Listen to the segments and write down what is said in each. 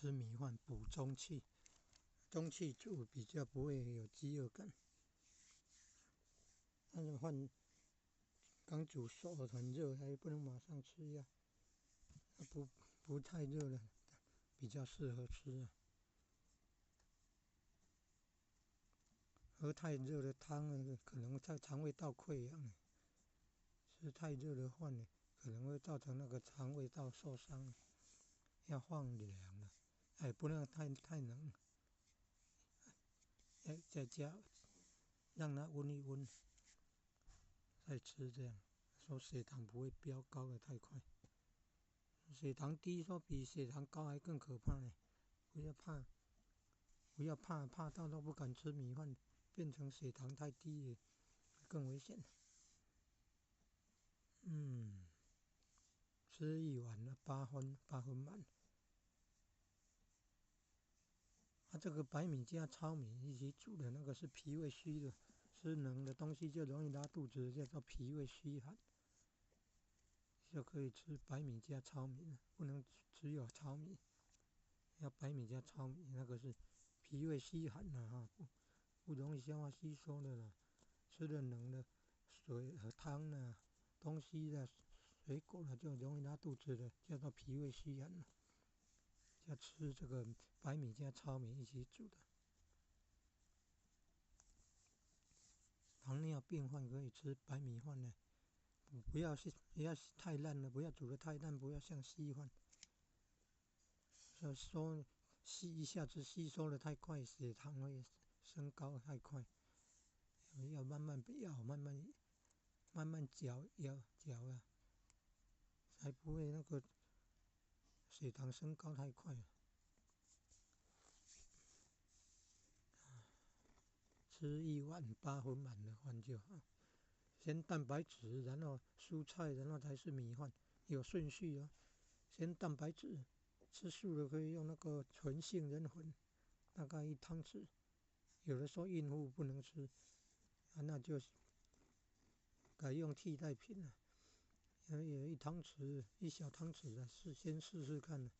吃米饭补中气，中气足比较不会有饥饿感。但是饭刚煮熟很热，还不能马上吃呀，不太热了比较适合吃啊。喝太热的汤呢，可能在肠胃道溃疡；吃太热的饭呢，可能会造成那个肠胃道受伤，要放凉了，不能太冷，再加让它温一温再吃，这样说血糖不会飙高的太快。血糖低说比血糖高还更可怕呢，不要怕到都不敢吃米饭，变成血糖太低也更危险。吃一碗了8分满。这个白米加糙米一起煮的那个是脾胃虚的，吃冷的东西就容易拉肚子，叫做脾胃虚寒，就可以吃白米加糙米了，不能只有糙米，要白米加糙米，那个是脾胃虚寒了不容易消化吸收的了。吃了冷的水和汤呢，东西的水果了就容易拉肚子的，叫做脾胃虚寒了。要吃这个白米加糙米一起煮的。糖尿病患可以吃白米饭呢，不要太烂了，不要煮得太烂，不要像稀饭，一下子吸收的太快，血糖会升高太快，要慢慢嚼啊，才不会那个血糖升高太快。吃一碗8分满的饭就好，先蛋白质，然后蔬菜，然后才是米饭，有顺序哦。先蛋白质，吃素的可以用那个纯杏仁粉，大概1汤匙。有的说孕妇不能吃，那就改用替代品了。有1小汤匙的，先试试看。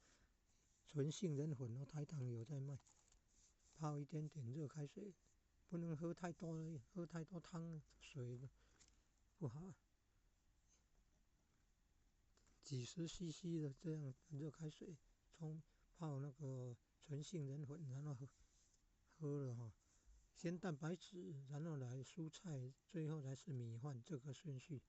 纯杏仁粉哦，台糖有在卖，泡一点点热开水，不能喝太多了，喝太多汤水不好。几十 CC 的这样热开水泡那个纯杏仁粉，然后喝了先蛋白质，然后来蔬菜，最后才是米饭，这个顺序。